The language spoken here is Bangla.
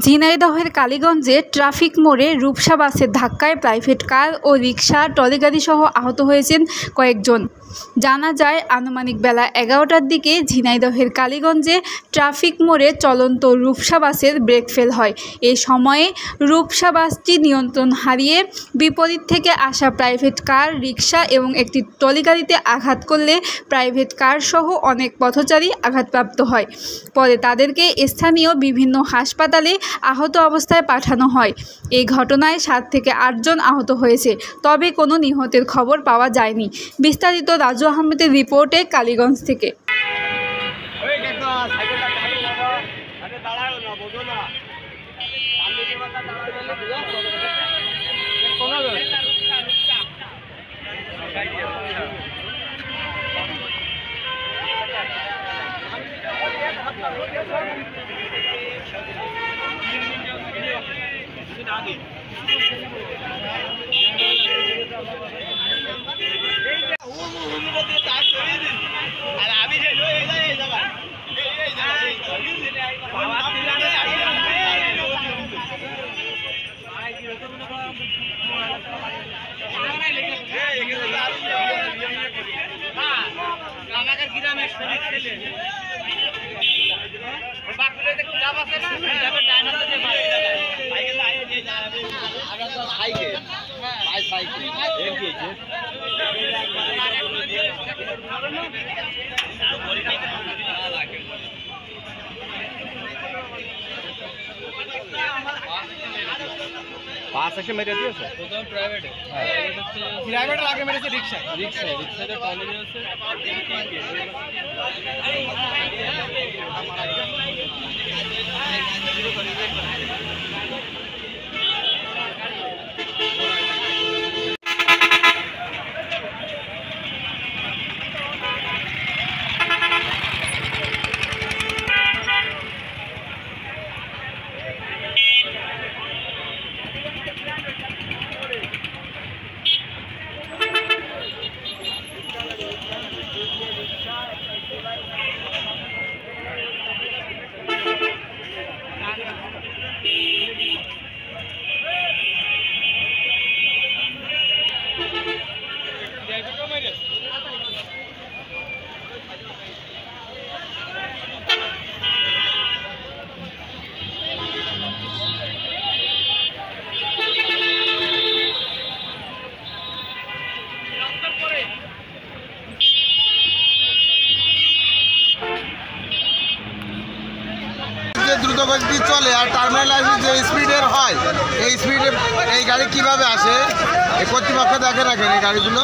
ঝিনাইদহের কালীগঞ্জে ট্রাফিক মোড়ে রূপসা বাসের ধাক্কায় প্রাইভেট কার ও রিকশা ট্রলিগাড়িসহ আহত হয়েছেন কয়েকজন। জানা যায়, আনুমানিক বেলা 11টার দিকে ঝিনাইদহের কালীগঞ্জে ট্রাফিক মোড়ে চলন্ত রূপসা বাসের ব্রেক ফেল হয়। এ সময়ে রূপসা বাসটি নিয়ন্ত্রণ হারিয়ে বিপরীত থেকে আসা প্রাইভেট কার, রিকশা এবং একটি ট্রলিগাড়িতে আঘাত করলে প্রাইভেট কারসহ অনেক পথচারী আঘাতপ্রাপ্ত হয়। পরে তাদেরকে স্থানীয় বিভিন্ন হাসপাতালে আহত অবস্থায় পাঠানো হয়। এই ঘটনায় 7 থেকে 8 জন আহত হয়েছে, তবে কোনো নিহতের খবর পাওয়া যায়নি। বিস্তারিত রাজু আহমেদের রিপোর্টে কালীগঞ্জ থেকে। पास से मेरे दियो सर तो प्राइवेट है प्राइवेट आगे मेरे से रिक्शा रिक्शा रिक्शा जो कॉलेज से দ্রুতগতি চলে আর টার্মিনাল লাইনে যে স্পিডের হয়, এই স্পিডে এই গাড়ি কিভাবে আসে এই কর্তৃপক্ষ দেখে রাখেন এই গাড়িগুলো।